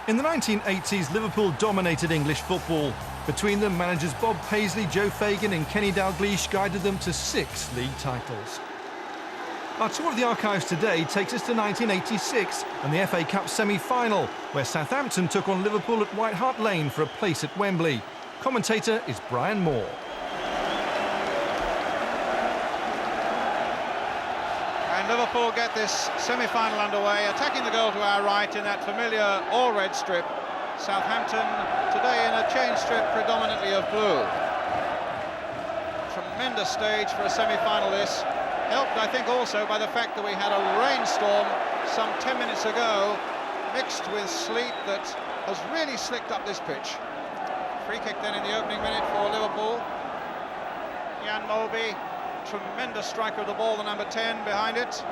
In the 1980s, Liverpool dominated English football. Between them, managers Bob Paisley, Joe Fagan and Kenny Dalglish guided them to 6 league titles. Our tour of the archives today takes us to 1986 and the FA Cup semi-final, where Southampton took on Liverpool at White Hart Lane for a place at Wembley. Commentator is Brian Moore. And Liverpool get this semi-final underway, attacking the goal to our right in that familiar all-red strip. Southampton today in a change strip predominantly of blue. Tremendous stage for a semi-final this. Helped, I think, also by the fact that we had a rainstorm some 10 minutes ago, mixed with sleet that has really slicked up this pitch. Free kick then in the opening minute for Liverpool. Jan Molby, tremendous striker of the ball, the number 10 behind it.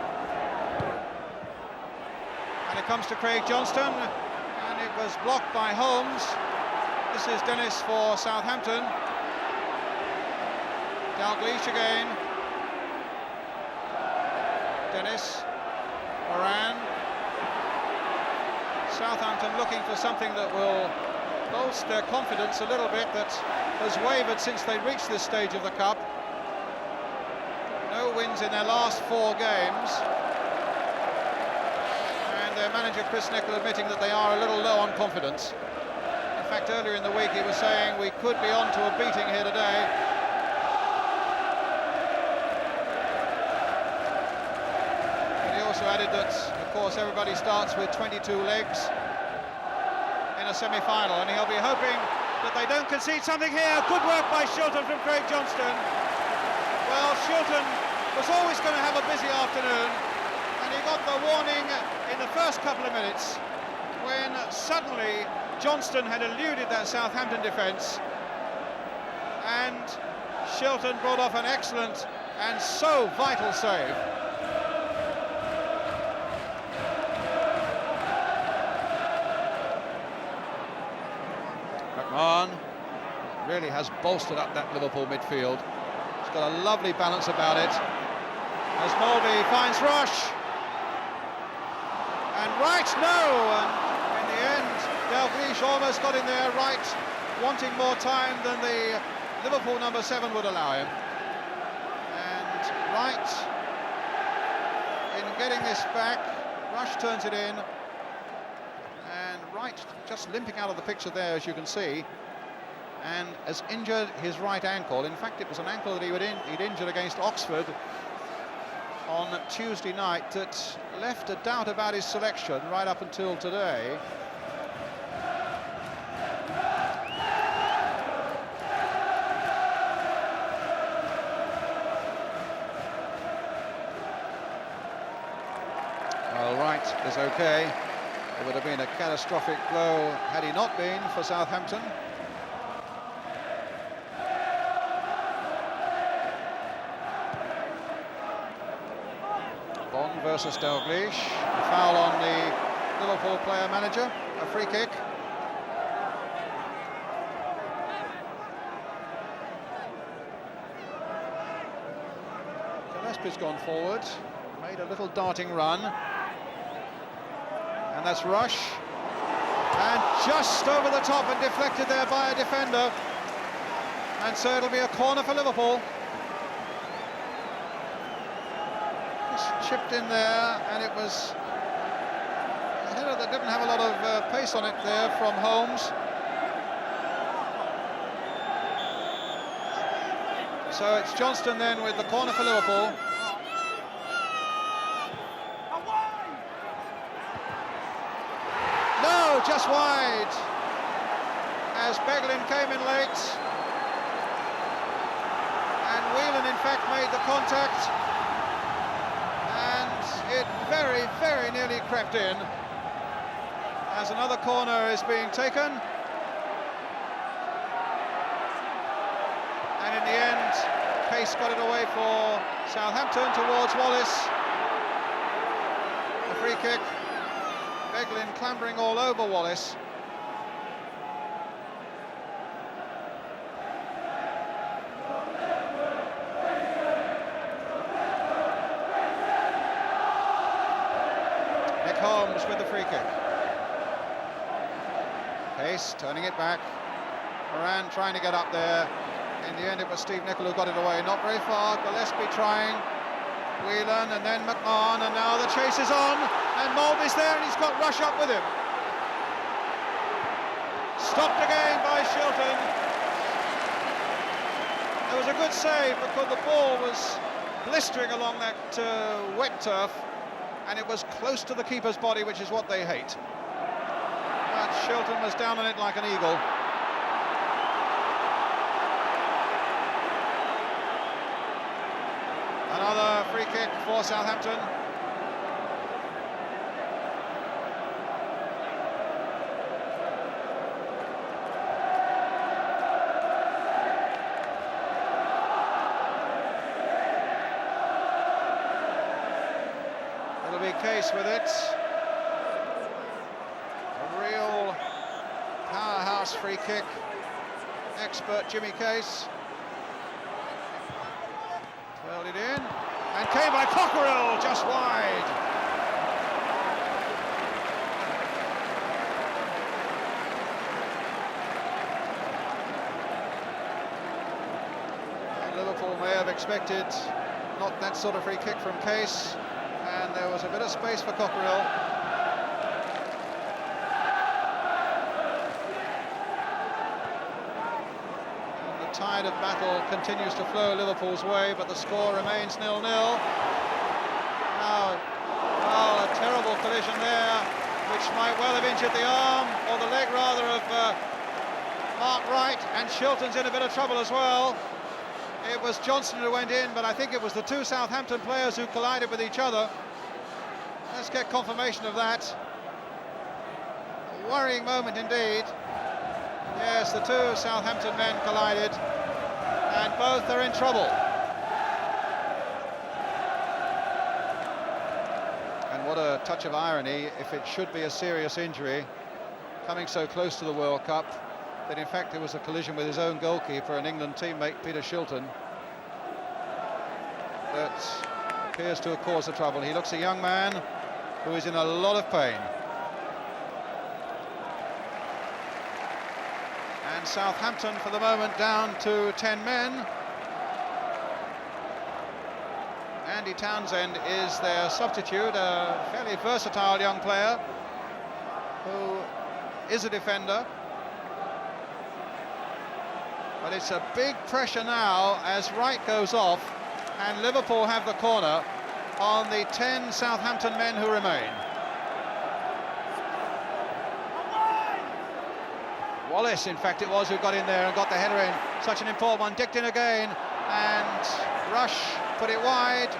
And it comes to Craig Johnston, and it was blocked by Holmes. This is Dennis for Southampton. Dalglish again. Dennis, Moran. Southampton looking for something that will bolster their confidence a little bit, that has wavered since they reached this stage of the Cup. No wins in their last 4 games. And their manager Chris Nicholl admitting that they are a little low on confidence. In fact, earlier in the week he was saying we could be on to a beating here today. Added that, of course, everybody starts with 22 legs in a semi-final, and he'll be hoping that they don't concede something here. Good work by Shilton from Craig Johnston. Well, Shilton was always going to have a busy afternoon, and he got the warning in the first couple of minutes when suddenly Johnston had eluded that Southampton defence, and Shilton brought off an excellent and so vital save. McMahon really has bolstered up that Liverpool midfield. He's got a lovely balance about it. As Molby finds Rush. And Wright, no! And in the end, Dalglish almost got in there. Wright wanting more time than the Liverpool number 7 would allow him. And Wright, in getting this back, Rush turns it in. Wright just limping out of the picture there, as you can see, and has injured his right ankle. In fact, it was an ankle that he'd injured against Oxford on Tuesday night that left a doubt about his selection right up until today. Well, Wright is okay. It would have been a catastrophic blow had he not been for Southampton. Bond versus Dalglish. A foul on the Liverpool player manager. A free kick. Gillespie's gone forward. Made a little darting run. And that's Rush, and just over the top and deflected there by a defender, and so it'll be a corner for Liverpool. Just chipped in there, and it was a header that didn't have a lot of pace on it there from Holmes. So it's Johnston then with the corner for Liverpool. Just wide, as Beglin came in late, and Whelan in fact made the contact, and it very, very nearly crept in, as another corner is being taken, and in the end, Pace got it away for Southampton towards Wallace. A free kick. Beglin clambering all over Wallace. Nick Holmes with the free kick. Case turning it back. Moran trying to get up there. In the end, it was Steve Nicol who got it away. Not very far. Gillespie trying. Whelan and then McMahon, and now the chase is on. And Mulvey's there, and he's got Rush up with him. Stopped again by Shilton. There was a good save because the ball was blistering along that wet turf, and it was close to the keeper's body, which is what they hate. But Shilton was down on it like an eagle. Another free kick for Southampton. It'll be Case with it. A real powerhouse free kick. Expert Jimmy Case. Twirled it in, and came by Cockerill, just wide. And Liverpool may have expected not that sort of free kick from Case, and there was a bit of space for Cockerill. The tide of battle continues to flow Liverpool's way, but the score remains 0-0. Now, a terrible collision there, which might well have injured the arm, or the leg rather, of Mark Wright, and Shilton's in a bit of trouble as well. It was Johnson who went in, but I think it was the two Southampton players who collided with each other. Let's get confirmation of that. A worrying moment indeed. Yes, the two Southampton men collided, and both are in trouble. And what a touch of irony, if it should be a serious injury, coming so close to the World Cup, that in fact it was a collision with his own goalkeeper and England teammate Peter Shilton that appears to have caused the trouble. He looks a young man who is in a lot of pain. And Southampton for the moment down to 10 men. Andy Townsend is their substitute, a fairly versatile young player who is a defender. But it's a big pressure now as Wright goes off, and Liverpool have the corner on the 10 Southampton men who remain. Wallace, in fact, it was who got in there and got the header in. Such an important one, dicked in again, and Rush put it wide.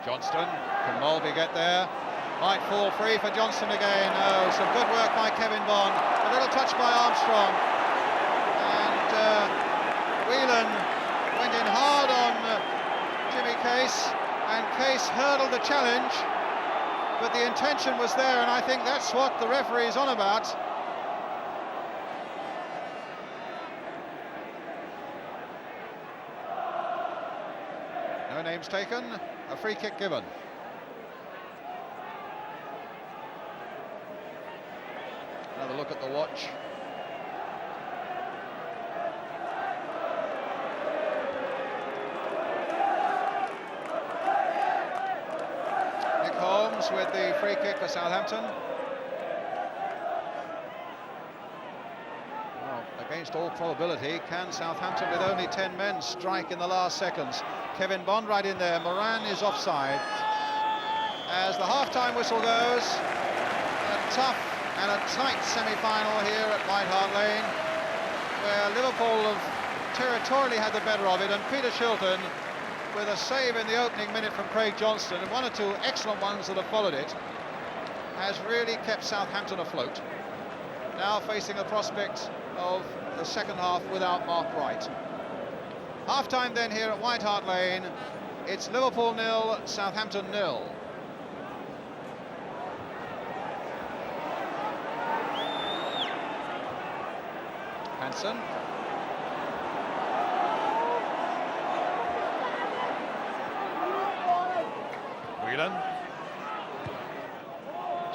Johnston, can Mulvey get there? Might fall free for Johnston again. Oh, some good work by Kevin Bond. A little touch by Armstrong. And Whelan went in hard on Jimmy Case, and Case hurdled the challenge. But the intention was there, and I think that's what the referee is on about. No names taken. A free kick given. Another look at the watch. Nick Holmes with the free kick for Southampton. Well, against all probability, can Southampton with only 10 men strike in the last seconds? Kevin Bond right in there. Moran is offside. As the half-time whistle goes, a tough and a tight semi-final here at White Hart Lane, where Liverpool have territorially had the better of it, and Peter Shilton, with a save in the opening minute from Craig Johnston and one or two excellent ones that have followed it, has really kept Southampton afloat. Now facing a prospect of the second half without Mark Wright. Half-time then here at White Hart Lane, It's Liverpool 0, Southampton 0. Hansen. Whelan.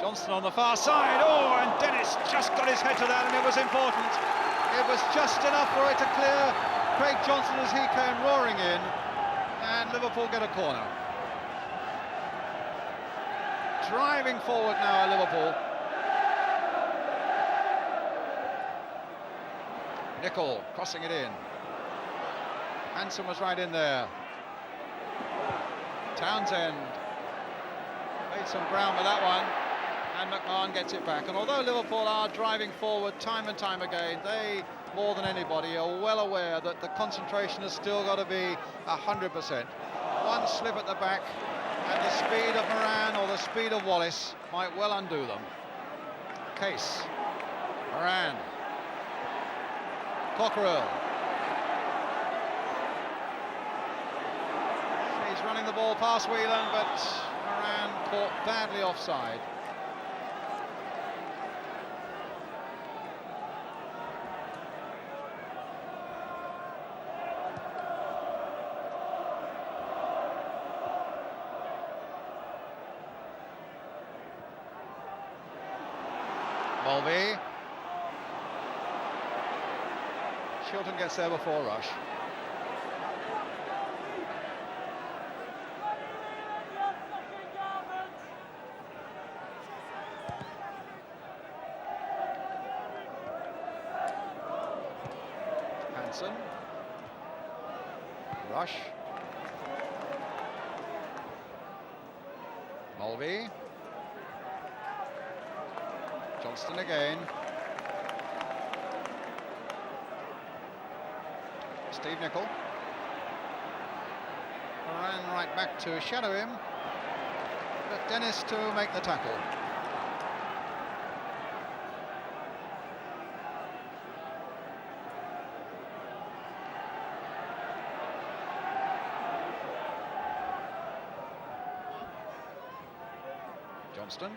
Johnston on the far side. Oh, and Dennis just got his head to that, and it was important. It was just enough for it to clear Craig Johnson as he came roaring in, and Liverpool get a corner. Driving forward now, Liverpool. Nicol crossing it in. Hansen was right in there. Townsend made some ground with that one, and McMahon gets it back. And although Liverpool are driving forward time and time again, they, more than anybody, are well aware that the concentration has still got to be 100%. One slip at the back, and the speed of Moran or the speed of Wallace might well undo them. Case. Moran. Cockerell. He's running the ball past Whelan, but Moran caught badly offside. Mulvey. Shilton gets there before Rush. Hansen. Rush. Mulvey. Johnston again. Steve Nicol. Ran right back to shadow him, but Dennis to make the tackle. Johnston.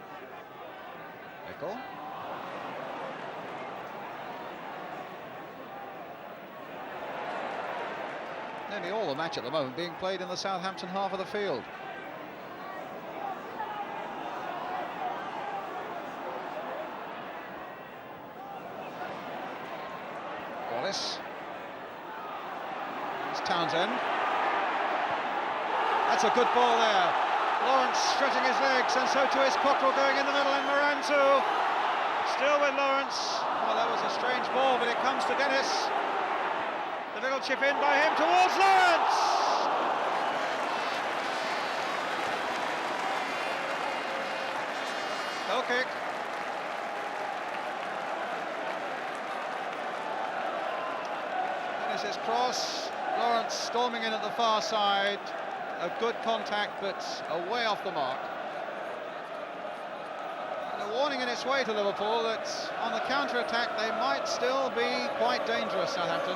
Nicol. Nearly all the match at the moment being played in the Southampton half of the field. Wallace. It's Townsend. That's a good ball there. Lawrence stretching his legs, and so too is Cockerell going in the middle, and Moran too. Still with Lawrence. Well, that was a strange ball, but it comes to Dennis. The little chip in by him towards Lawrence. Goal kick. Dennis's cross. Lawrence storming in at the far side. A good contact, but away off the mark. And a warning in its way to Liverpool that on the counter-attack they might still be quite dangerous, Southampton.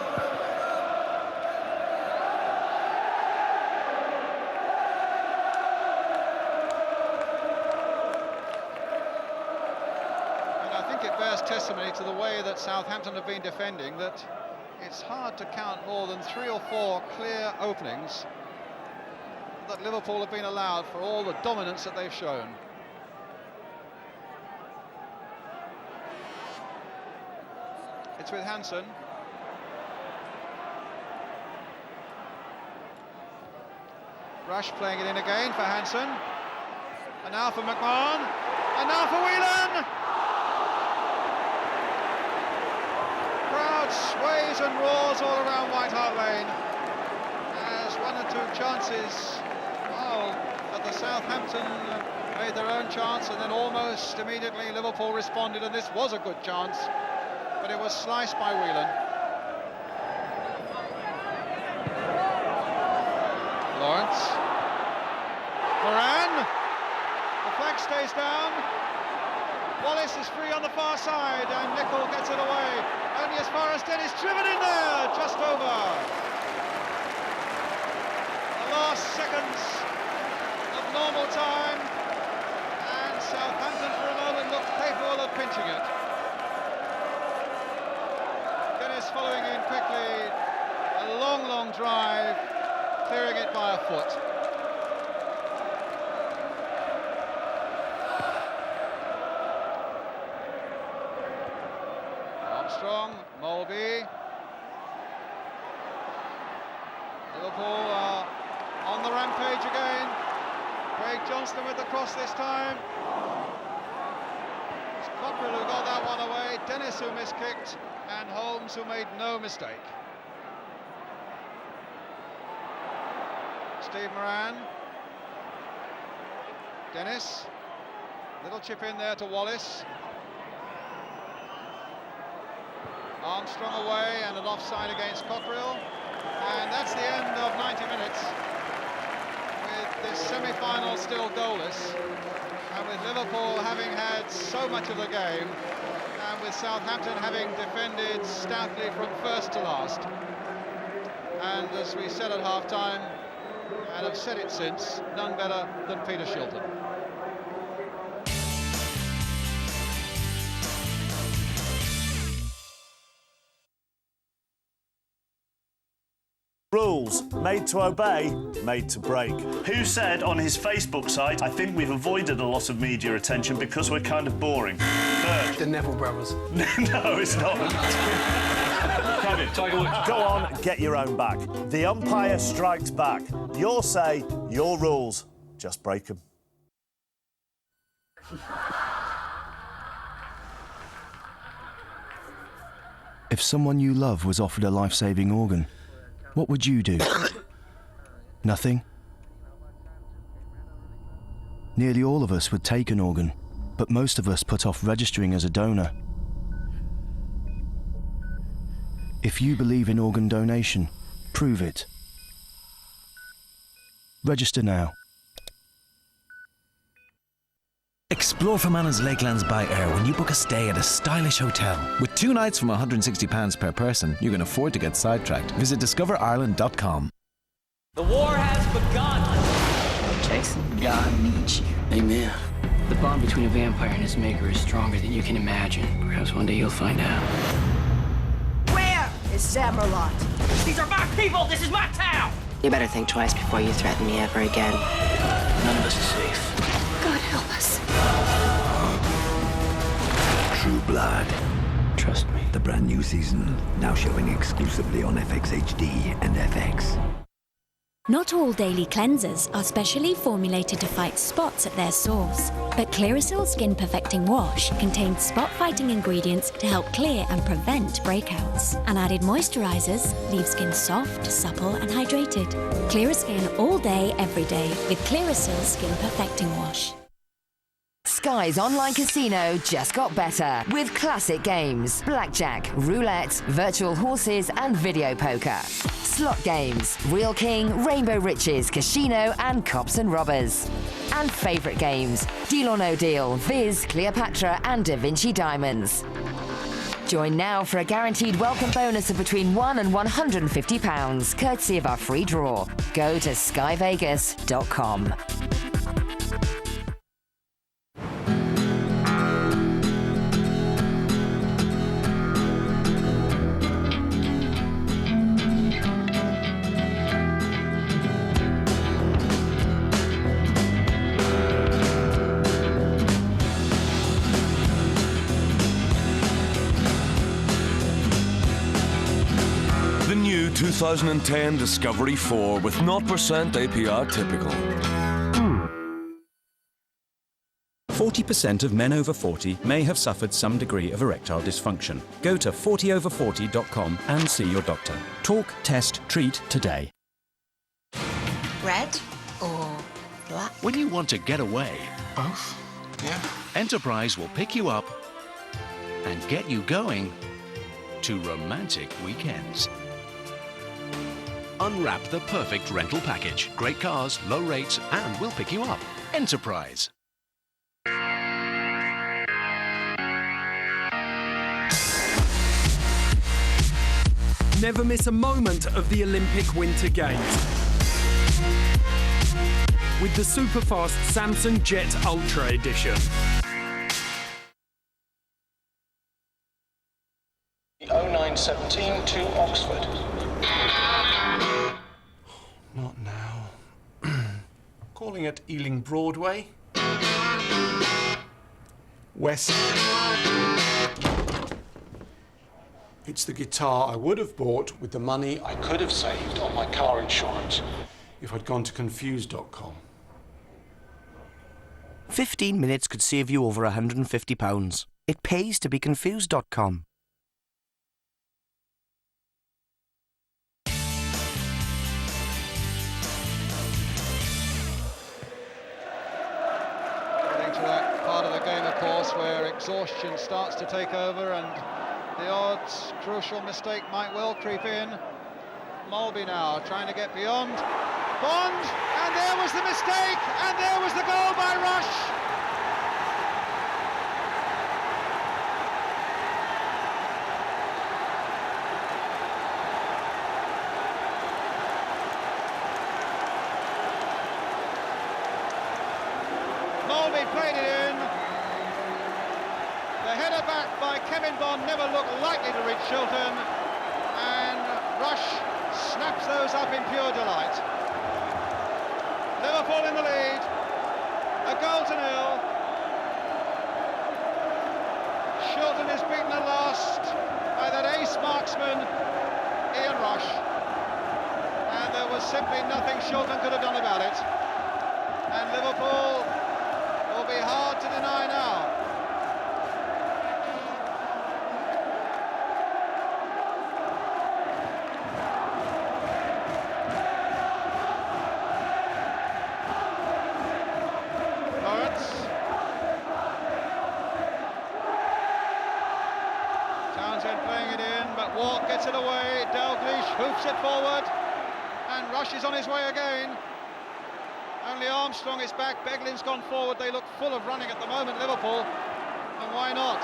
It bears testimony to the way that Southampton have been defending, that it's hard to count more than 3 or 4 clear openings that Liverpool have been allowed for all the dominance that they've shown. It's with Hansen. Rush playing it in again for Hansen. And now for McMahon. And now for Whelan. Sways and roars all around White Hart Lane as 1 or 2 chances, well, at the Southampton made their own chance, and then almost immediately Liverpool responded, and this was a good chance, but it was sliced by Whelan. Lawrence. Moran. The flag stays down. Wallace is free on the far side, and Nicol gets it away. Only as far as Dennis, driven in there, just over. The last seconds of normal time, and Southampton for a moment looked capable of pinching it. Dennis following in quickly, a long drive, clearing it by a foot. Armstrong, Molby. Liverpool are on the rampage again. Craig Johnston with the cross this time. It's Cockrell who got that one away, Dennis who miskicked, and Holmes who made no mistake. Steve Moran. Dennis. Little chip in there to Wallace. Armstrong away and an offside against Cockrell. And that's the end of 90 minutes, with this semi-final still goalless, and with Liverpool having had so much of the game, and with Southampton having defended stoutly from first to last. And as we said at half-time, and have said it since, none better than Peter Shilton. Rules, made to obey, made to break. Who said on his Facebook site, I think we've avoided a lot of media attention because we're kind of boring? Bird. The Neville brothers. No, it's not. Kevin, Tiger Woods. Go on, get your own back. The umpire strikes back. Your say, your rules. Just break them. If someone you love was offered a life-saving organ, what would you do? Nothing? Nearly all of us would take an organ, but most of us put off registering as a donor. If you believe in organ donation, prove it. Register now. Explore Fermannon's Lakelands by air when you book a stay at a stylish hotel. With 2 nights from £160 per person, you can afford to get sidetracked. Visit discoverireland.com. The war has begun! Jason, God needs you. Amen. The bond between a vampire and his maker is stronger than you can imagine. Perhaps one day you'll find out. Where is Samerlot? These are my people! This is my town! You better think twice before you threaten me ever again. None of us is safe. God help us. True Blood. Trust me. The brand new season, now showing exclusively on FX HD and FX. Not all daily cleansers are specially formulated to fight spots at their source, but Clearasil Skin Perfecting Wash contains spot-fighting ingredients to help clear and prevent breakouts. And added moisturizers leave skin soft, supple and hydrated. Clearer skin all day, every day with Clearasil Skin Perfecting Wash. Sky's online casino just got better with classic games, blackjack, roulette, virtual horses and video poker. Slot games, Real King, Rainbow Riches, Casino and Cops and Robbers. And favourite games, Deal or No Deal, Viz, Cleopatra and Da Vinci Diamonds. Join now for a guaranteed welcome bonus of between £1 and £150, courtesy of our free draw. Go to skyvegas.com. The new 2010 Discovery 4 with 0% APR typical. 40% of men over 40 may have suffered some degree of erectile dysfunction. Go to 40over40.com and see your doctor. Talk, test, treat today. Red or black? When you want to get away, Both? Yeah. Enterprise will pick you up and get you going to romantic weekends. Unwrap the perfect rental package. Great cars, low rates, and we'll pick you up. Enterprise. Never miss a moment of the Olympic Winter Games. with the super-fast Samsung Jet Ultra Edition. 0917 to Oxford. Not now. Calling at Ealing Broadway. West. It's the guitar I would have bought with the money I could have saved on my car insurance if I'd gone to confused.com. 15 minutes could save you over £150. It pays to be confused.com. Getting to that part of the game, of course, where exhaustion starts to take over and the odd crucial mistake might well creep in. Mulby now trying to get beyond Bond, and there was the mistake, and there was the goal by Rush. Mulby played it in. The header back by Kevin Bond never looked likely to reach Shilton, and Rush snaps those up in pure delight. Liverpool in the lead, a goal to nil. Shilton is beaten at last by that ace marksman, Ian Rush, and there was simply nothing Shilton could have done about it. And Liverpool will be hard to deny now. Gets it away, Dalglish hoops it forward, and Rush is on his way again. Only Armstrong is back, Beglin's gone forward, they look full of running at the moment, Liverpool, and why not?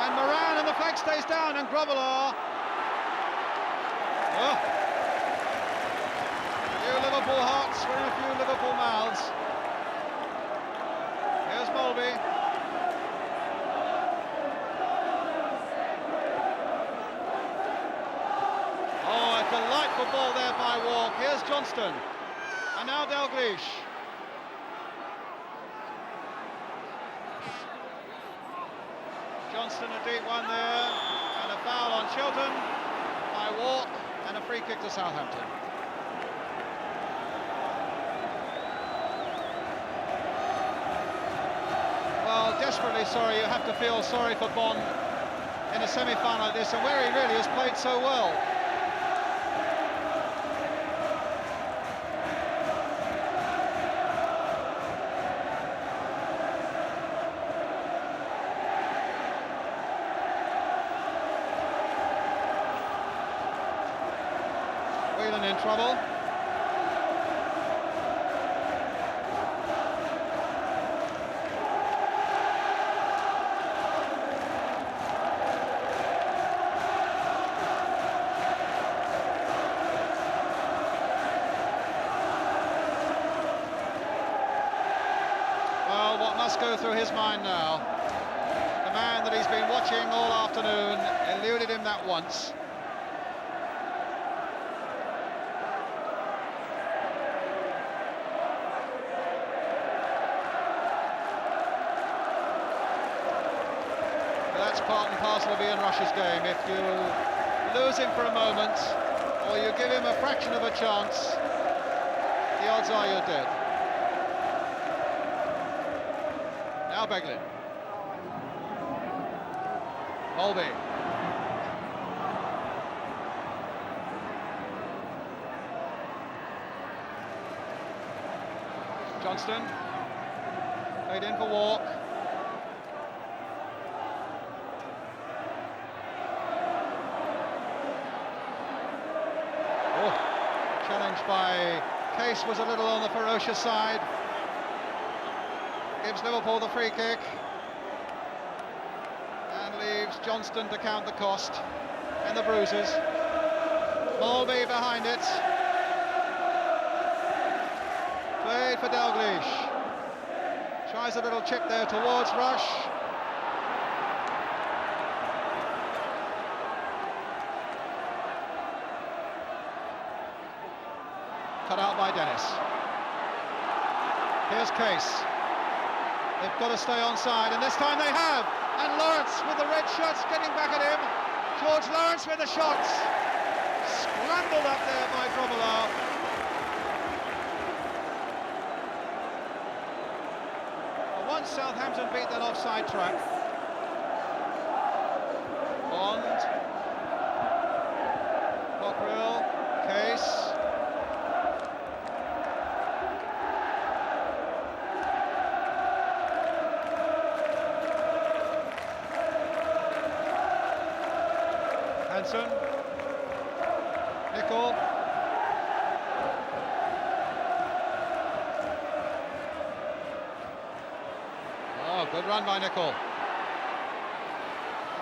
And Moran, and the flag stays down, and Grobbelaar. Oh. A few Liverpool hearts were in a few Liverpool mouths. Here's Mulby. Delightful ball there by Walk. Here's Johnston, and now Dalglish. Johnston a deep one there, and a foul on Shilton by Walk, and a free kick to Southampton. Well, desperately sorry, you have to feel sorry for Bond in a semi-final like this, and where he really has played so well. In trouble. Well, what must go through his mind now? The man that he's been watching all afternoon eluded him that once. That's part and parcel of Ian Rush's game. If you lose him for a moment, or you give him a fraction of a chance, the odds are you're dead. Now Beglin. Mulby. Johnston. Played in for Walk. Challenged by Case was a little on the ferocious side. Gives Liverpool the free kick. And leaves Johnston to count the cost and the bruises. Mulby behind it. Played for Dalglish. Tries a little chip there towards Rush. Cut out by Dennis. Here's Case. They've got to stay onside, and this time they have. And Lawrence with the red shirts getting back at him. George Lawrence with the shots. Scrambled up there by Grobbelaar. Once Southampton beat that offside trap. Bond. Cockrell. Case. Hanson. Nicol. Oh, good run by Nicol.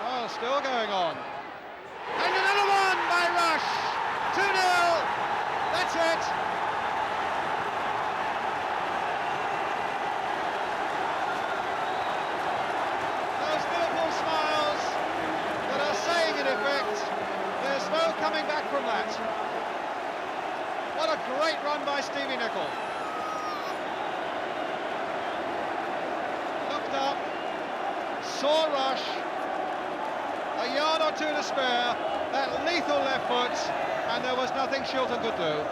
Oh, still going on. And another one by Rush. 2-0. That's it. Those Liverpool smiles that are saying in effect, there's no coming back from that. What a great run by Stevie Nicol. Looked up, saw Rush, a yard or two to spare, that lethal left foot, and there was nothing Shilton could do.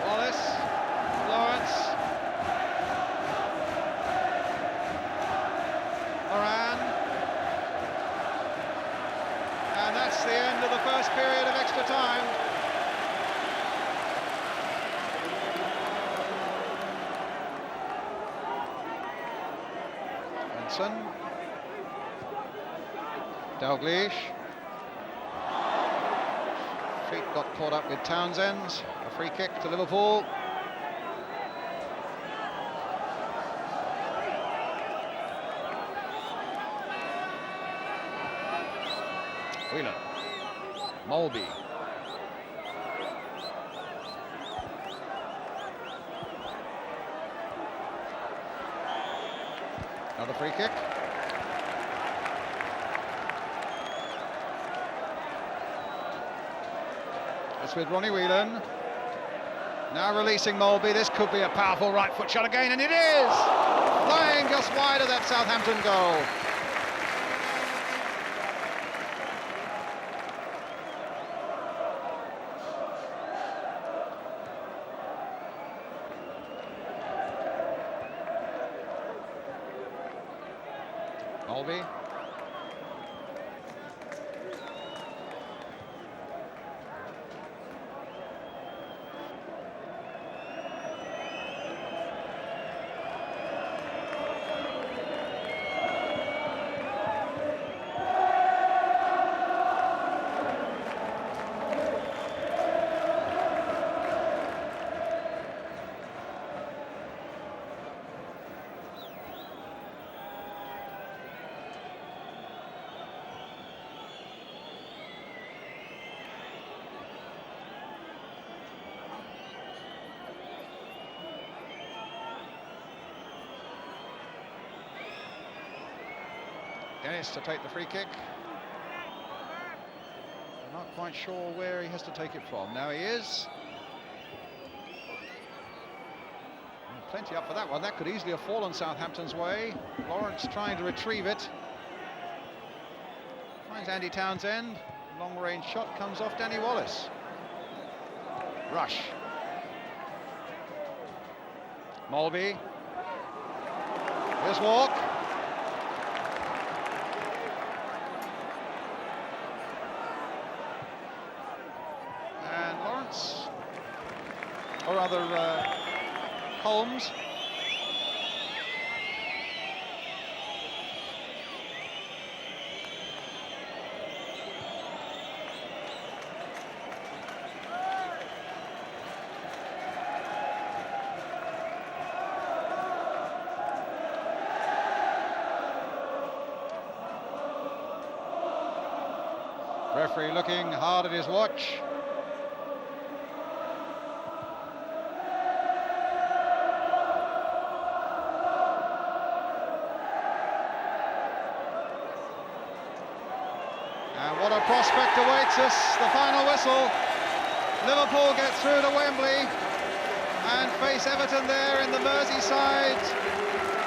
Wallace, Lawrence, Moran, and that's the end of the first period of extra time. Benson, Dalglish, feet got caught up with Townsend, a free kick to Liverpool. Whelan, Mulby. Another free kick. It's with Ronnie Whelan. Now releasing Mulby. This could be a powerful right foot shot again, and it is! Flying just wide of that Southampton goal. Mulby. Dennis to take the free kick. I'm not quite sure where he has to take it from. Now he is. And plenty up for that one. That could easily have fallen Southampton's way. Lawrence trying to retrieve it. Finds Andy Townsend. Long range shot comes off Danny Wallace. Rush. Mulby. Here's Walk. Or rather, Holmes. Referee looking hard at his watch. And what a prospect awaits us. The final whistle. Liverpool get through to Wembley and face Everton there in the Merseyside.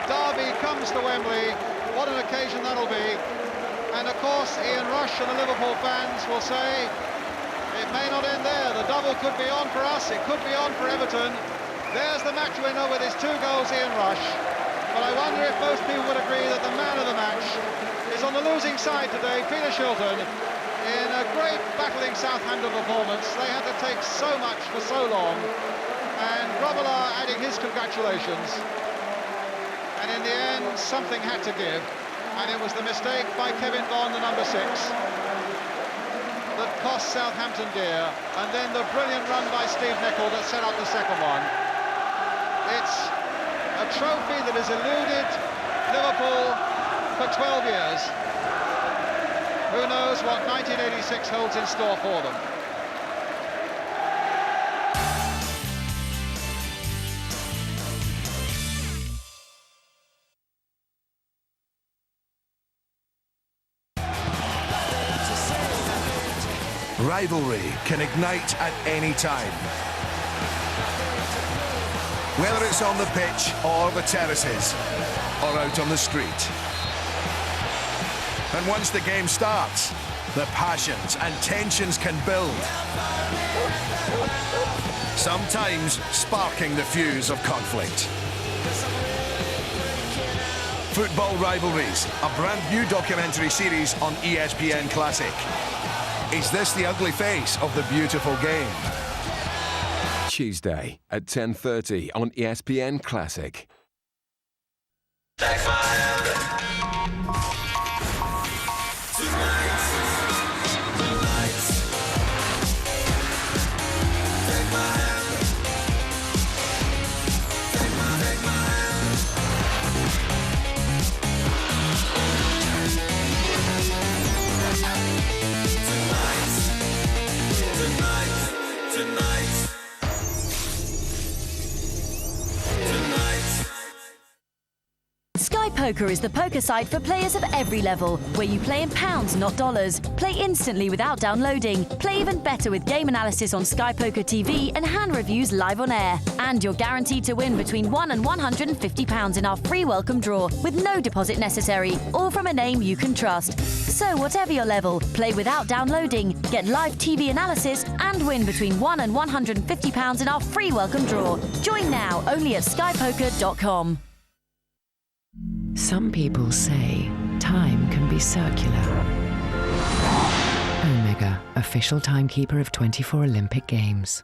Derby comes to Wembley. What an occasion that'll be. And of course, Ian Rush and the Liverpool fans will say, it may not end there. The double could be on for us. It could be on for Everton. There's the match winner with his 2 goals, Ian Rush. But I wonder if most people would agree that the man of the match is on the losing side today, Peter Shilton, in a great battling Southampton performance. They had to take so much for so long. And Grobbelaar adding his congratulations. And in the end, something had to give. And it was the mistake by Kevin Bond, the number 6, that cost Southampton dear. And then the brilliant run by Steve Nicol that set up the second one. It's a trophy that has eluded Liverpool for 12 years. Who knows what 1986 holds in store for them. Rivalry can ignite at any time. Whether it's on the pitch or the terraces or out on the street. And once the game starts, the passions and tensions can build. Sometimes sparking the fuse of conflict. Football Rivalries, a brand new documentary series on ESPN Classic. Is this the ugly face of the beautiful game? Tuesday at 10:30 on ESPN Classic. Sky Poker is the poker site for players of every level, where you play in pounds, not dollars. Play instantly without downloading. Play even better with game analysis on Sky Poker TV and hand reviews live on air. And you're guaranteed to win between £1 and £150 in our free welcome draw, with no deposit necessary, all from a name you can trust. So whatever your level, play without downloading, get live TV analysis, and win between £1 and £150 in our free welcome draw. Join now, only at skypoker.com. Some people say time can be circular. Omega, official timekeeper of 24 Olympic Games.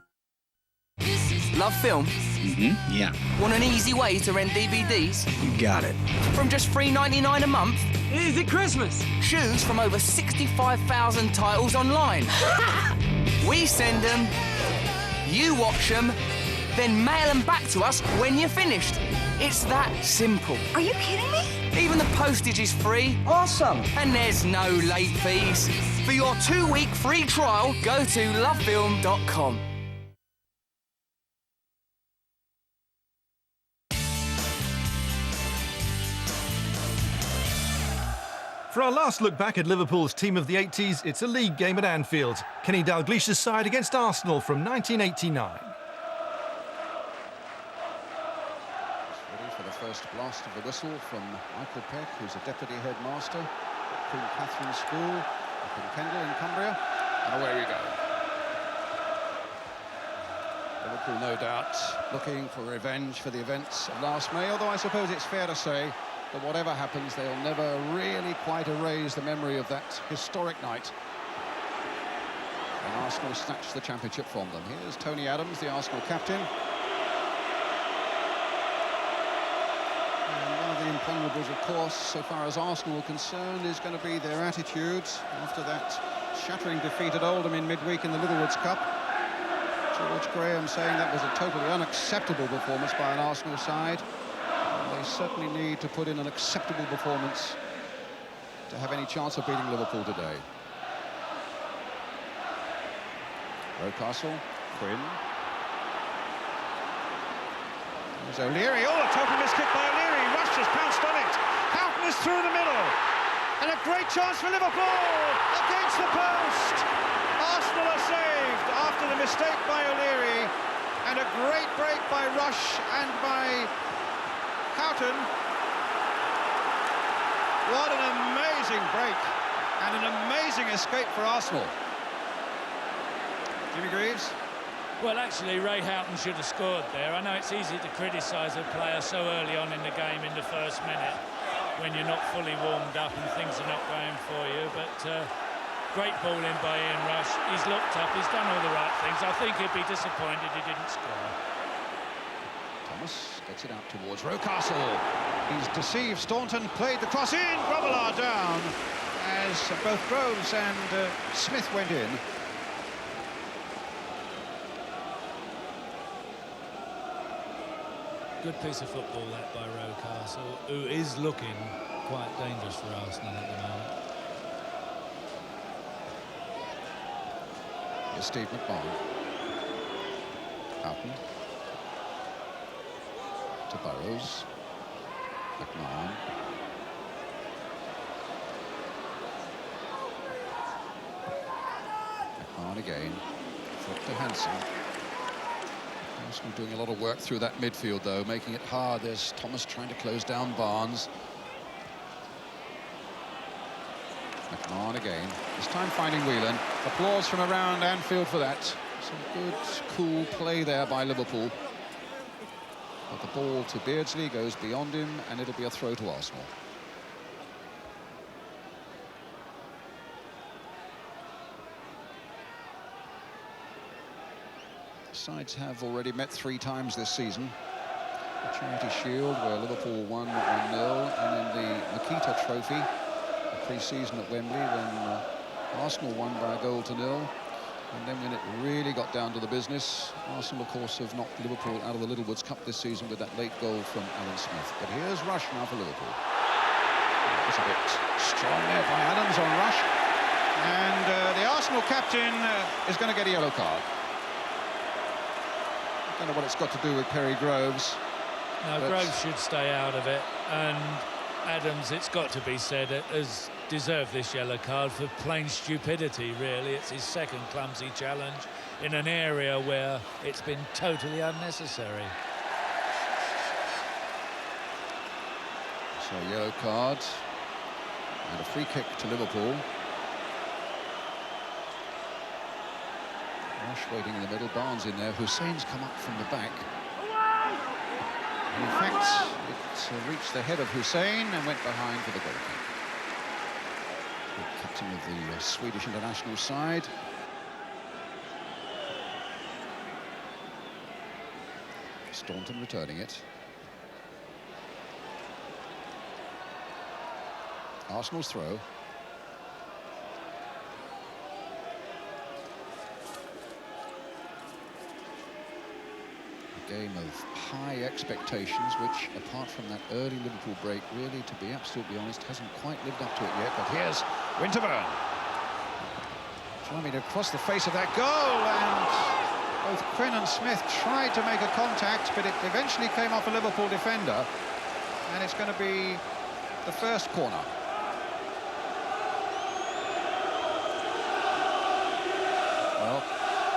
Love film? Mm-hmm, yeah. Want an easy way to rent DVDs? You got it. From just $3.99 a month? Is it Christmas? Choose from over 65,000 titles online. We send them, you watch them, then mail them back to us when you're finished. It's that simple. Are you kidding me? Even the postage is free. Awesome. And there's no late fees. For your 2-week free trial, go to lovefilm.com. For our last look back at Liverpool's team of the 80s, it's a league game at Anfield. Kenny Dalglish's side against Arsenal from 1989. First blast of the whistle from Michael Peck, who's a deputy headmaster at Queen Catherine School up in Kendal in Cumbria, and away we go. Liverpool, no doubt, looking for revenge for the events of last May, although I suppose it's fair to say that whatever happens, they'll never really quite erase the memory of that historic night. And Arsenal snatched the championship from them. Here's Tony Adams, the Arsenal captain. The imponderables, of course, so far as Arsenal are concerned, is going to be their attitude after that shattering defeat at Oldham in midweek in the Littlewoods Cup. George Graham saying that was a totally unacceptable performance by an Arsenal side. And they certainly need to put in an acceptable performance to have any chance of beating Liverpool today. Rocastle, Quinn. There's O'Leary. Oh, a total miskick by O'Leary. Rush has pounced on it. Houghton is through the middle. And a great chance for Liverpool against the post. Arsenal are saved after the mistake by O'Leary. And a great break by Rush and by Houghton. What an amazing break and an amazing escape for Arsenal. Jimmy Greaves? Well, actually, Ray Houghton should have scored there. I know it's easy to criticise a player so early on in the game in the first minute when you're not fully warmed up and things are not going for you, but great ball in by Ian Rush. He's looked up, he's done all the right things. I think he'd be disappointed he didn't score. Thomas gets it out towards Rocastle. He's deceived Staunton, played the cross in, Grobbelaar down as both Groves and Smith went in. Good piece of football that by Rocastle, who is looking quite dangerous for Arsenal at the moment. Here's Steve McMahon. Houghton. To Burrows. McMahon. McMahon again. Foot to Hansen. Arsenal doing a lot of work through that midfield, though, making it hard. There's Thomas trying to close down Barnes. McMahon again. This time finding Whelan. Applause from around Anfield for that. Some good, cool play there by Liverpool. But the ball to Beardsley goes beyond him, and it'll be a throw to Arsenal. Sides have already met 3 times this season. The Charity Shield, where Liverpool won 1-0, and in the Nikita Trophy, the pre-season at Wembley, when Arsenal won by 1-0. And then when it really got down to the business, Arsenal, of course, have knocked Liverpool out of the Littlewoods Cup this season with that late goal from Alan Smith. But here's Rush now for Liverpool. It's a bit strong there by Adams on Rush. And the Arsenal captain is going to get a yellow card. I don't know what it's got to do with Perry Groves. No, Groves should stay out of it, and Adams, it's got to be said, has deserved this yellow card for plain stupidity, really. It's his second clumsy challenge in an area where it's been totally unnecessary. So, yellow card and a free kick to Liverpool. Rush waiting in the middle, Barnes in there, Hussein's come up from the back. And in fact, it reached the head of Hussein and went behind for the goal kick. The captain of the Swedish international side. Staunton returning it. Arsenal's throw. Game of high expectations, which, apart from that early Liverpool break, really, to be absolutely honest, hasn't quite lived up to it yet. But here's Winterburn. Trying to cross the face of that goal, and both Quinn and Smith tried to make a contact, but it eventually came off a Liverpool defender, and it's going to be the first corner. Well,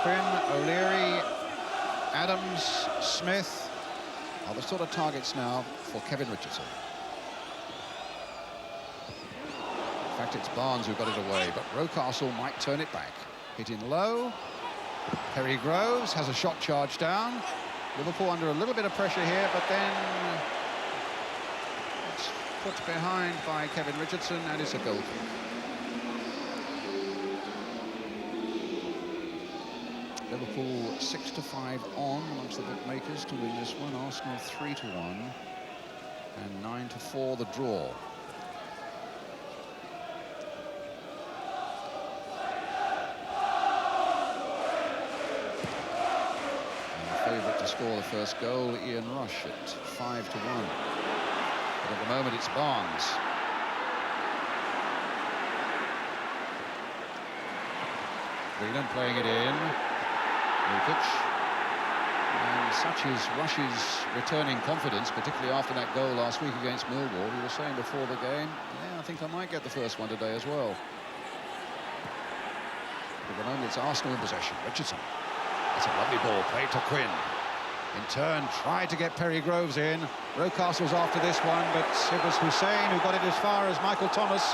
Quinn, O'Leary, Adams, Smith are the sort of targets now for Kevin Richardson. In fact, it's Barnes who got it away, but Rocastle might turn it back. Hit in low. Perry Groves has a shot charged down. Liverpool under a little bit of pressure here, but then it's put behind by Kevin Richardson, and it's a goal kick. Liverpool 6-5 on amongst the bookmakers to win this one. Arsenal 3-1 and 9-4 the draw. And the favourite to score the first goal, Ian Rush, at 5-1. But at the moment it's Barnes. Whelan playing it in. Lukic. And such is Rush's returning confidence, particularly after that goal last week against Millwall. He was saying before the game, yeah, I think I might get the first one today as well. At the moment, it's Arsenal in possession. Richardson. It's a lovely ball played to Quinn. In turn, tried to get Perry Groves in. Rocastle's after this one, but it was Hussein who got it as far as Michael Thomas.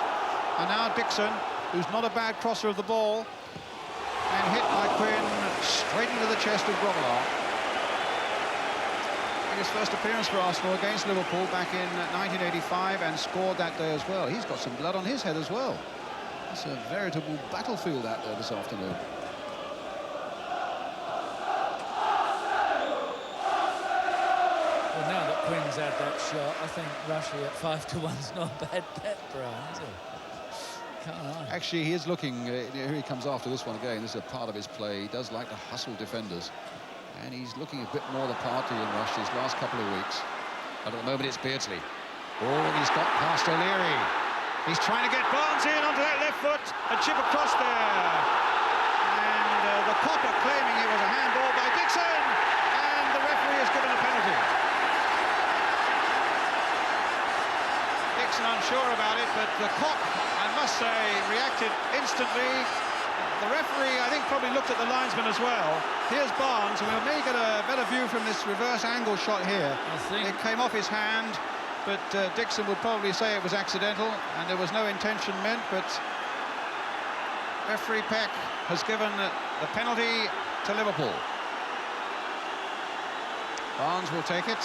And now Dixon, who's not a bad crosser of the ball, and hit by Quinn straight into the chest of Grobbelaar. His first appearance for Arsenal against Liverpool back in 1985, and scored that day as well. He's got some blood on his head as well. It's a veritable battlefield out there this afternoon. Well, now that Quinn's had that shot, I think Rushy at 5-1's not a bad bet, Brian, is it? Actually, he is looking, here he comes after this one again. This is a part of his play. He does like to hustle defenders. And he's looking a bit more the part to Ian Rush these last couple of weeks. But at the moment, it's Beardsley. Oh, and he's got past O'Leary. He's trying to get Barnes in onto that left foot. A chip across there. And the Copper claiming it was a handball by Dixon. And the referee has given a penalty. Dixon unsure about it, but the Cop, I must say, reacted instantly. The referee, I think, probably looked at the linesman as well. Here's Barnes, and we may get a better view from this reverse angle shot here. I think it came off his hand, but Dixon would probably say it was accidental, and there was no intention meant, but referee Peck has given the penalty to Liverpool. Barnes will take it.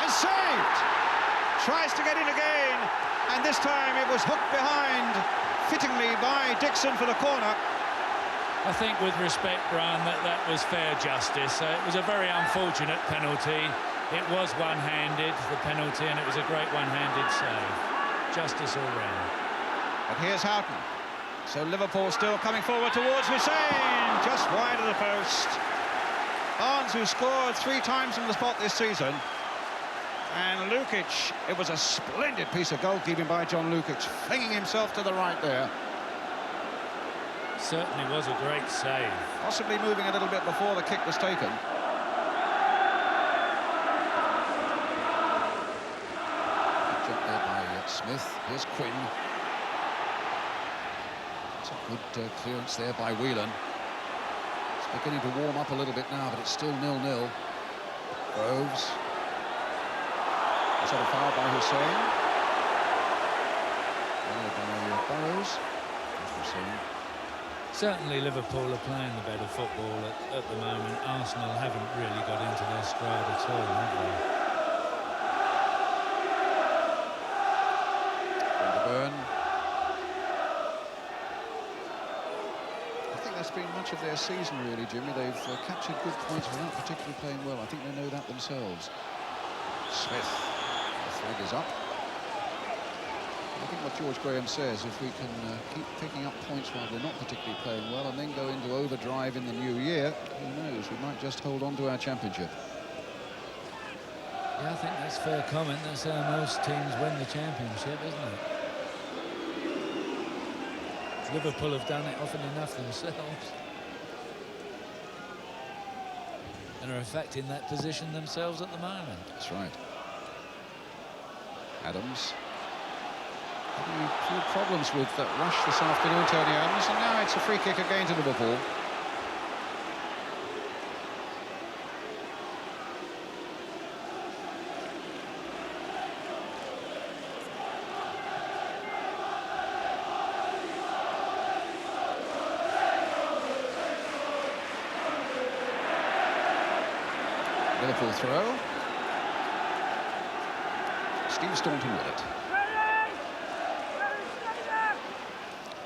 And saved! Tries to get in again. And this time it was hooked behind, fittingly, by Dixon for the corner. I think, with respect, Brian, that was fair justice. It was a very unfortunate penalty. It was one-handed, the penalty, and it was a great one-handed save. Justice all round. And here's Houghton. So Liverpool still coming forward towards Hussein, just wide of the post. Barnes, who scored 3 times from the spot this season. And Lukic, it was a splendid piece of goalkeeping by John Lukic, flinging himself to the right there. Certainly was a great save. Possibly moving a little bit before the kick was taken. Jump there by Smith. Here's Quinn. It's a good clearance there by Whelan. It's beginning to warm up a little bit now, but it's still 0-0. Groves. Is that a foul by Hussein? By Burrows. Certainly Liverpool are playing the better football at the moment. Arsenal haven't really got into their stride at all, have they? Burn. I think that's been much of their season, really, Jimmy. They've captured good points without particularly playing well. I think they know that themselves. Smith. The flag is up. I think what George Graham says, if we can keep picking up points while they're not particularly playing well and then go into overdrive in the new year, who knows, we might just hold on to our championship. Yeah, I think that's a fair comment. That's how most teams win the championship, isn't it? Liverpool have done it often enough themselves. And are affecting that position themselves at the moment. That's right. Adams. A few problems with that rush this afternoon, Tony Adams, and now it's a free kick again to Liverpool. Liverpool throw. Steve Staunton with it.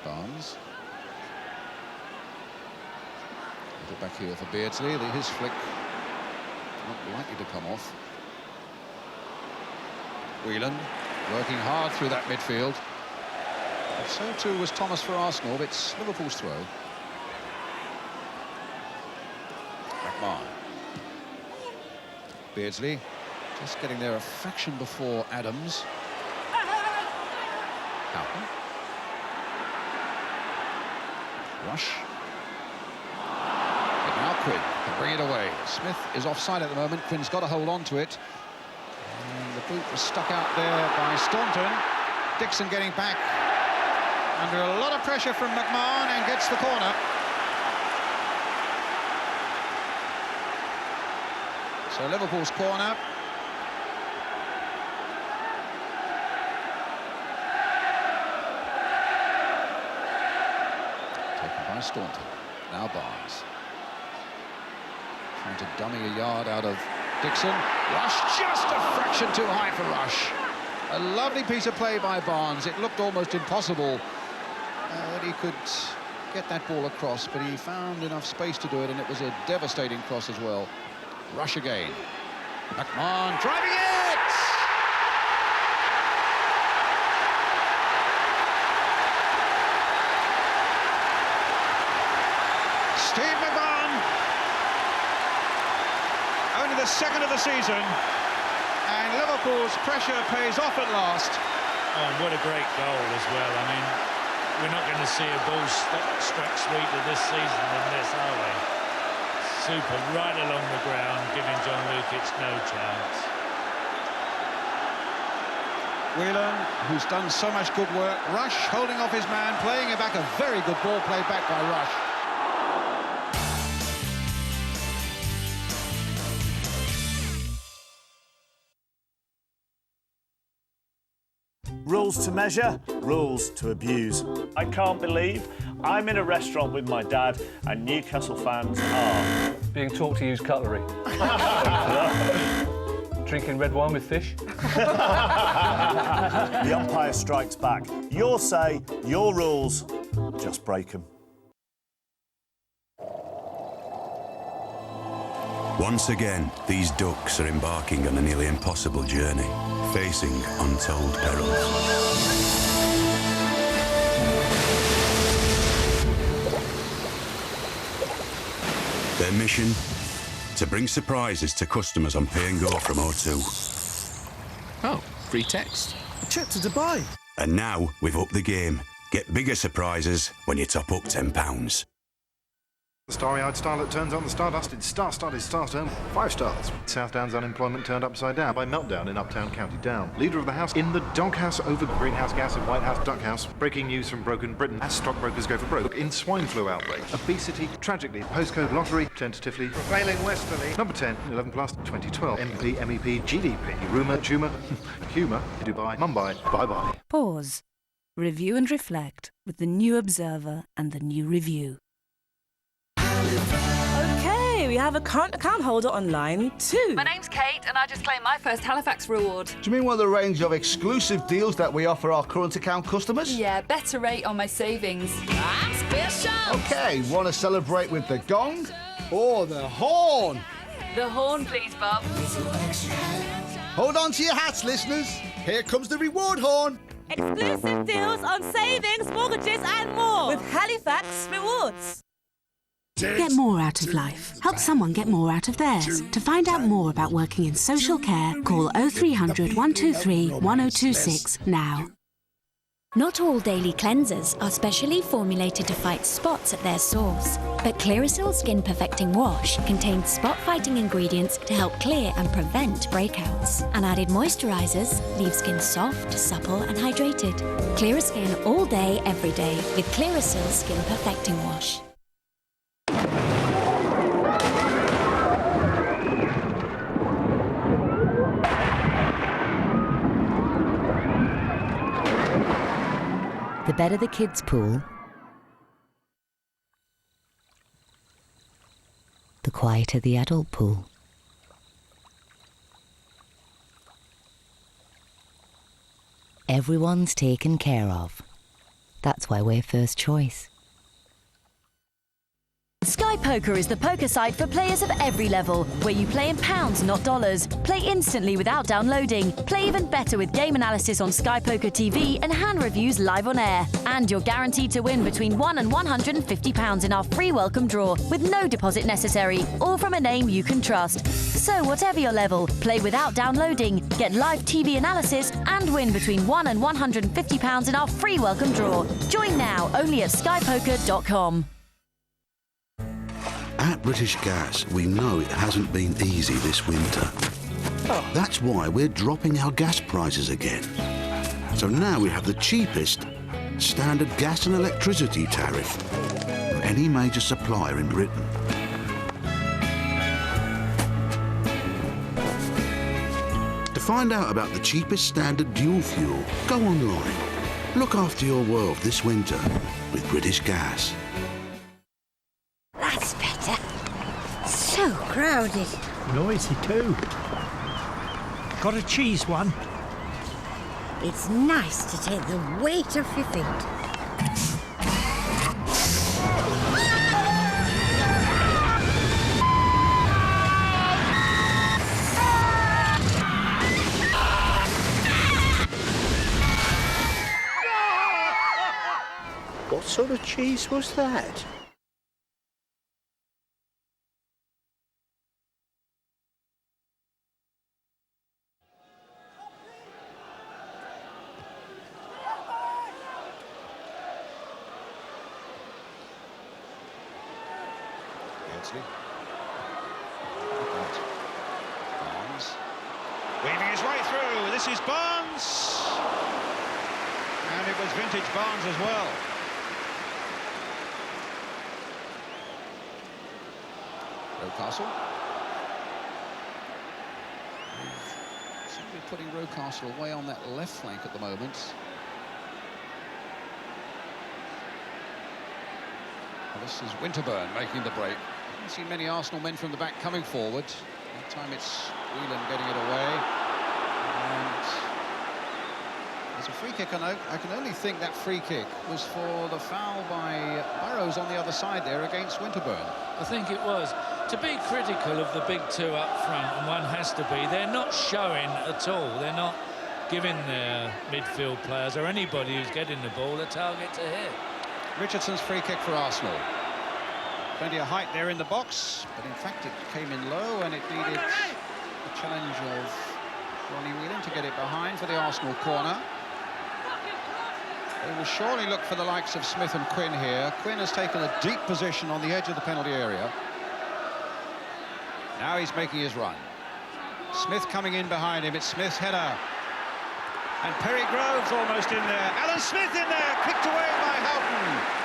Barnes. Put it back here for Beardsley. His flick not likely to come off. Whelan working hard through that midfield. But so too was Thomas for Arsenal. It's Liverpool's throw. McMahon. Beardsley just getting there a fraction before Adams. Houghton. Rush. But now Quinn can bring it away. Smith is offside at the moment. Quinn's got to hold on to it. And the boot was stuck out there by Staunton. Dixon getting back under a lot of pressure from McMahon and gets the corner. So Liverpool's corner. Taken by Staunton. Now Barnes. Trying to dummy a yard out of Dixon. Rush just a fraction too high for Rush. A lovely piece of play by Barnes. It looked almost impossible that he could get that ball across, but he found enough space to do it, and it was a devastating cross as well. Rush again. McMahon driving it! Steve McMahon. Only the second of the season. And Liverpool's pressure pays off at last. Oh, and what a great goal as well. I mean, we're not going to see a ball struck sweeter this season than this, are we? Super, right along the ground, giving John Lukic no chance. Whelan, who's done so much good work. Rush holding off his man, playing it back. A very good ball played back by Rush. Rules to measure, rules to abuse. I can't believe I'm in a restaurant with my dad and Newcastle fans are being taught to use cutlery. Drinking red wine with fish. The umpire strikes back. Your say, your rules, just break them. Once again, these ducks are embarking on a nearly impossible journey, facing untold perils. Their mission? To bring surprises to customers on Pay and Go from O2. Oh, free text. Trip to Dubai. And now we've upped the game. Get bigger surprises when you top up £10. The starry-eyed starlet turns on the star-dusted star-studded star-stone. 5 stars. South Down's unemployment turned upside down by meltdown in Uptown County Down. Leader of the House in the doghouse over greenhouse gas at White House Duck House. Breaking news from Broken Britain as stockbrokers go for broke in swine flu outbreak. Obesity, tragically. Postcode lottery, tentatively. Prevailing westerly. Number 10, 11 plus, 2012. MP, MEP, GDP. Rumour, tumour, humour, Dubai, Mumbai, bye-bye. Pause. Review and reflect with the New Observer and the New Review. Okay, we have a current account holder on line 2. My name's Kate, and I just claimed my first Halifax reward. Do you mean one of the range of exclusive deals that we offer our current account customers? Yeah, better rate on my savings. That's special! Okay, want to celebrate with the gong or the horn? The horn, please, Bob. Hold on to your hats, listeners. Here comes the reward horn. Exclusive deals on savings, mortgages and more with Halifax Rewards. Get more out of life. Help someone get more out of theirs. To find out more about working in social care, call 0300 123 1026 now. Not all daily cleansers are specially formulated to fight spots at their source, but Clearasil Skin Perfecting Wash contains spot-fighting ingredients to help clear and prevent breakouts. And added moisturizers leave skin soft, supple and hydrated. Clearer skin all day, every day with Clearasil Skin Perfecting Wash. The better the kids' pool, the quieter the adult pool. Everyone's taken care of. That's why we're first choice. Sky Poker is the poker site for players of every level, where you play in pounds, not dollars. Play instantly without downloading. Play even better with game analysis on Sky Poker TV and hand reviews live on air. And you're guaranteed to win between £1 and £150 in our free welcome draw, with no deposit necessary, or from a name you can trust. So whatever your level, play without downloading, get live TV analysis, and win between £1 and £150 in our free welcome draw. Join now, only at skypoker.com. At British Gas, we know it hasn't been easy this winter. That's why we're dropping our gas prices again. So now we have the cheapest standard gas and electricity tariff of any major supplier in Britain. To find out about the cheapest standard dual fuel, go online. Look after your world this winter with British Gas. That's better. So crowded. Noisy too. Got a cheese one? It's nice to take the weight off your feet. What sort of cheese was that? Barnes weaving his way through. This is Barnes, and it was vintage Barnes as well. Rocastle. Seem to be putting Rocastle away on that left flank at the moment. Well, this is Winterburn making the break. I haven't seen many Arsenal men from the back coming forward. That time it's Whelan getting it away. And there's a free kick, and I can only think that free kick was for the foul by Burrows on the other side there against Winterburn. I think it was. To be critical of the big two up front, and one has to be, they're not showing at all. They're not giving their midfield players or anybody who's getting the ball a target to hit. Richardson's free kick for Arsenal. Plenty of height there in the box, but in fact it came in low and it needed the challenge of Ronnie Whelan to get it behind for the Arsenal corner. They will surely look for the likes of Smith and Quinn here. Quinn has taken a deep position on the edge of the penalty area. Now he's making his run. Smith coming in behind him. It's Smith's header. And Perry Groves almost in there. Alan Smith in there, kicked away by Houghton.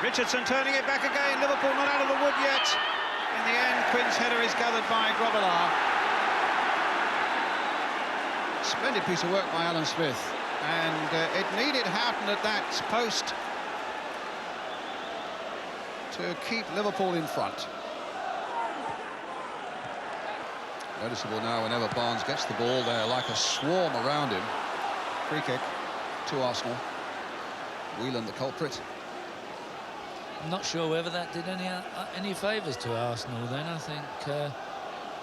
Richardson turning it back again. Liverpool not out of the wood yet. In the end, Quinn's header is gathered by Grobbelaar. Splendid piece of work by Alan Smith. And it needed Houghton at that post to keep Liverpool in front. Noticeable now whenever Barnes gets the ball, there like a swarm around him. Free kick to Arsenal. Whelan the culprit. I'm not sure whether that did any favours to Arsenal then. I think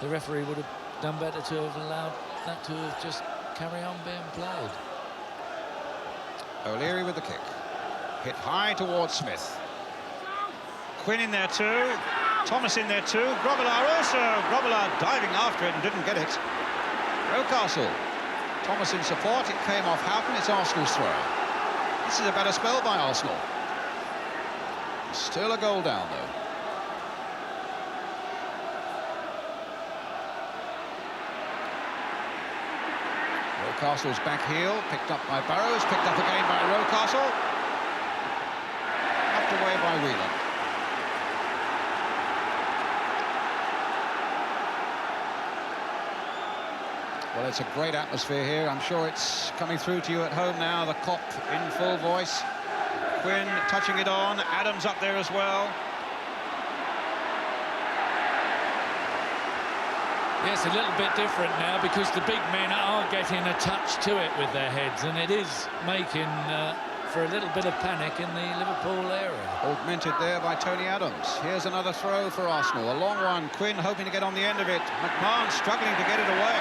the referee would have done better to have allowed that to have just carry on being played. O'Leary with the kick. Hit high towards Smith. Quinn in there too. Thomas in there too. Grobbelaar also. Grobbelaar diving after it and didn't get it. Rocastle. Thomas in support. It came off Houghton. It's Arsenal's throw. This is a better spell by Arsenal. Still a goal down though. Rocastle's back heel. Picked up by Burrows. Picked up again by Rocastle. Knocked away by Whelan. Well, it's a great atmosphere here. I'm sure it's coming through to you at home now. The Kop in full voice. Quinn touching it on. Adams up there as well. Yes, a little bit different now because the big men are getting a touch to it with their heads, and it is making for a little bit of panic in the Liverpool area. Augmented there by Tony Adams. Here's another throw for Arsenal. A long one. Quinn hoping to get on the end of it. McMahon struggling to get it away.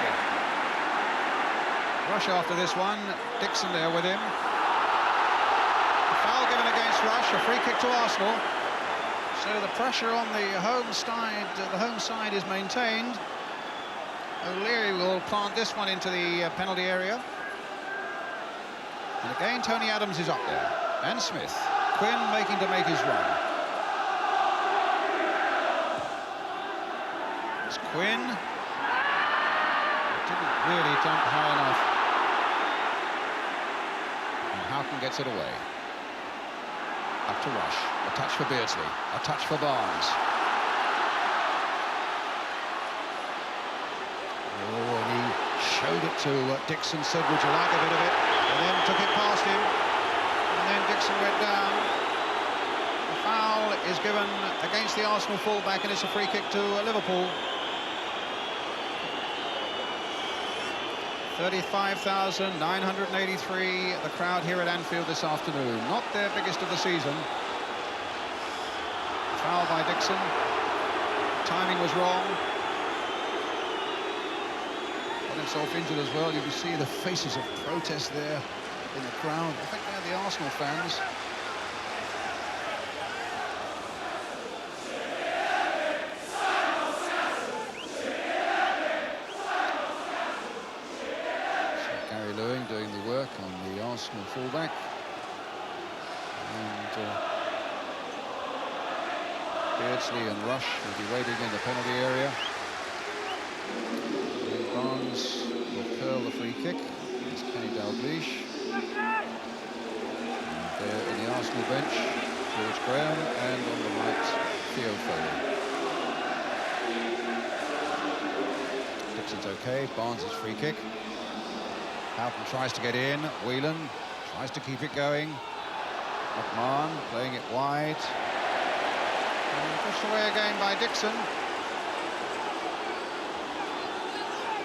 Rush after this one. Dixon there with him. A foul given against Rush. A free kick to Arsenal. So the pressure on the home side is maintained. O'Leary will plant this one into the penalty area. And again, Tony Adams is up there. And Smith. Quinn making to make his run. It's Quinn. Didn't really jump high enough. And Houghton gets it away. Up to Rush. A touch for Beardsley. A touch for Barnes. Oh, and he showed it to Dixon, said, would you like a bit of it? And then took it past him. And then Dixon went down. The foul is given against the Arsenal fullback, and it's a free kick to Liverpool. 35,983, the crowd here at Anfield this afternoon. Not their biggest of the season. Foul by Dixon. Timing was wrong. Got himself injured as well. You can see the faces of protest there in the crowd. I think they're the Arsenal fans. Doing the work on the Arsenal fullback, and Beardsley and Rush will be waiting in the penalty area. And Barnes will curl the free kick. It's Kenny Dalglish. And there in the Arsenal bench, George Graham, and on the right, Theo Foley. Dixon's okay. Barnes' free kick. Houghton tries to get in. Whelan tries to keep it going. McMahon playing it wide. And pushed away again by Dixon.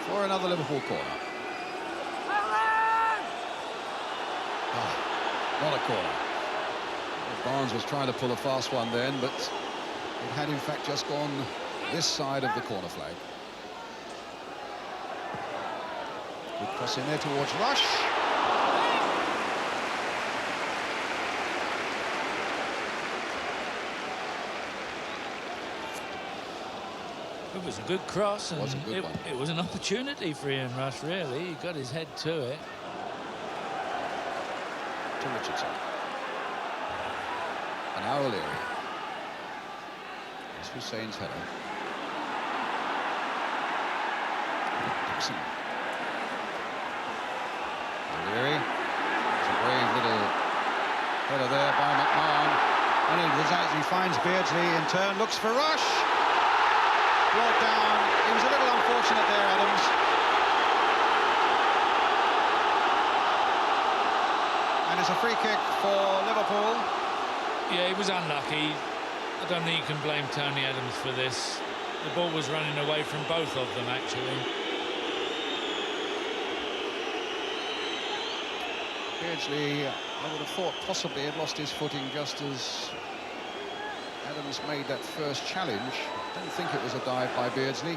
For another Liverpool corner. Oh, not a corner. Barnes was trying to pull a fast one then, but it had in fact just gone this side of the corner flag. Good cross in there towards Rush. It was a good cross, and it was an opportunity for Ian Rush, really. He got his head to it. To Richardson. And now O'Leary. It's Hussein's header. Dixon. O'Leary. It's a brave little header there by McMahon. And he finds Beardsley in turn, looks for Rush. Brought down. He was a little unfortunate there, Adams. And it's a free kick for Liverpool. Yeah, he was unlucky. I don't think you can blame Tony Adams for this. The ball was running away from both of them, actually. Beardsley, I would have thought possibly had lost his footing just as Adams made that first challenge. I don't think it was a dive by Beardsley.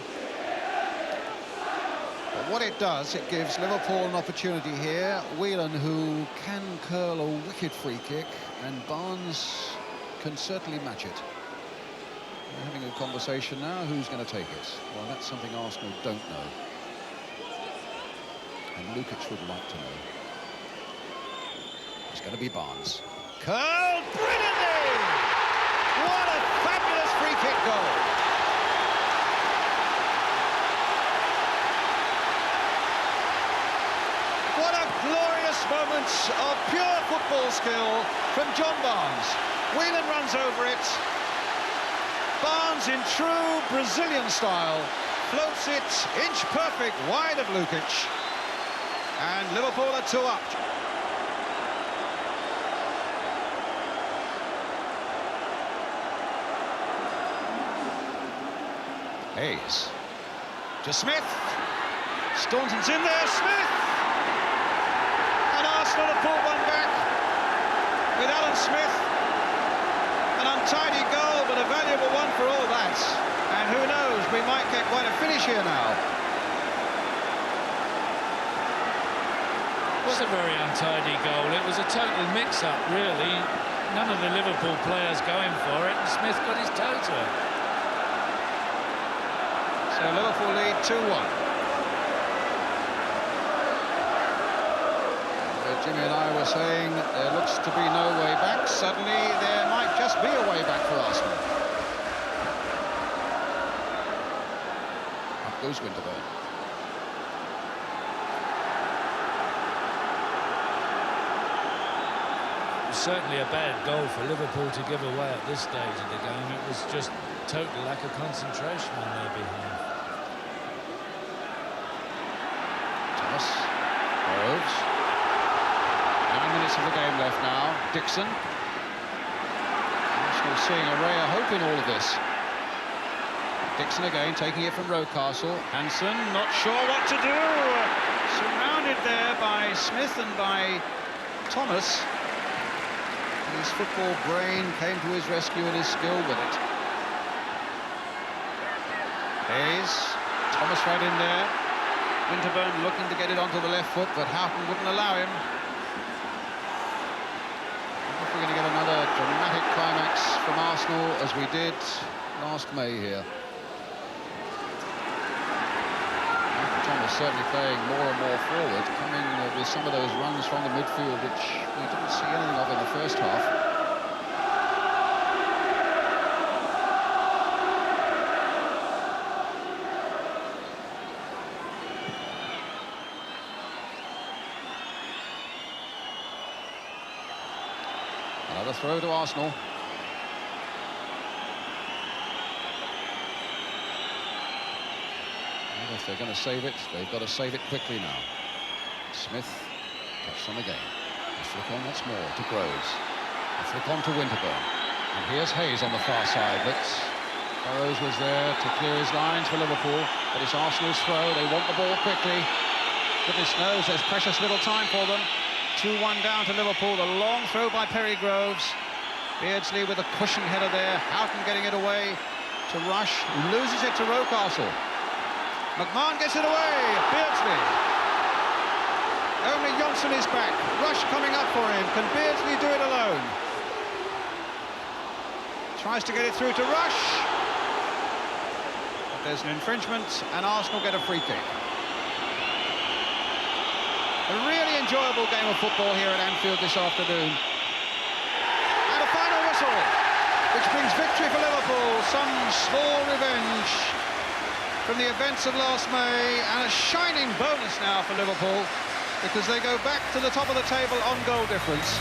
But what it does, it gives Liverpool an opportunity here. Whelan, who can curl a wicked free kick, and Barnes can certainly match it. We're having a conversation now. Who's going to take it? Well, that's something Arsenal don't know. And Lukic would like to know. It's going to be Barnes. Curled brilliantly! What a fabulous free kick goal! What a glorious moment of pure football skill from John Barnes. Whelan runs over it. Barnes, in true Brazilian style, floats it inch perfect wide of Lukic. And Liverpool are 2 up. Hayes to Smith. Staunton's in there. Smith! And Arsenal have pulled one back. with Alan Smith. An untidy goal, but a valuable one for all that. And who knows, we might get quite a finish here now. It was a very untidy goal. It was a total mix-up, really. None of the Liverpool players going for it, and Smith got his toe to it. So Liverpool lead 2-1. Jimmy and I were saying there looks to be no way back. Suddenly there might just be a way back for Arsenal. Up goes Winterburn. It was certainly a bad goal for Liverpool to give away at this stage of the game. It was just total lack of concentration on their behalf. Thomas Groves. 9 minutes of the game left now. Dixon. Arsenal seeing a ray of hope in all of this. Dixon again, taking it from Rocastle. Hansen, not sure what to do. Surrounded there by Smith and by Thomas. His football brain came to his rescue and his skill with it. Hayes. Thomas right in there. Winterburn looking to get it onto the left foot, but Houghton wouldn't allow him. We're going to get another dramatic climax from Arsenal as we did last May here. Thomas certainly playing more and more forward, coming with some of those runs from the midfield which we didn't see anything of in the first half. Another throw to Arsenal. And if they're going to save it, they've got to save it quickly now. Smith touched on again. A flick on once more to Groves. A flick on to Winterburn. And here's Hayes on the far side. But Burrows was there to clear his lines for Liverpool. But it's Arsenal's throw. They want the ball quickly. Goodness knows there's precious little time for them. 2-1 down to Liverpool. The long throw by Perry Groves. Beardsley with a cushion header there. Houghton getting it away to Rush. Loses it to Rocastle. McMahon gets it away. Beardsley. Only Johnson is back. Rush coming up for him. Can Beardsley do it alone? Tries to get it through to Rush. But there's an infringement and Arsenal get a free kick. A really enjoyable game of football here at Anfield this afternoon. And a final whistle, which brings victory for Liverpool. Some small revenge from the events of last May, and a shining bonus now for Liverpool, because they go back to the top of the table on goal difference.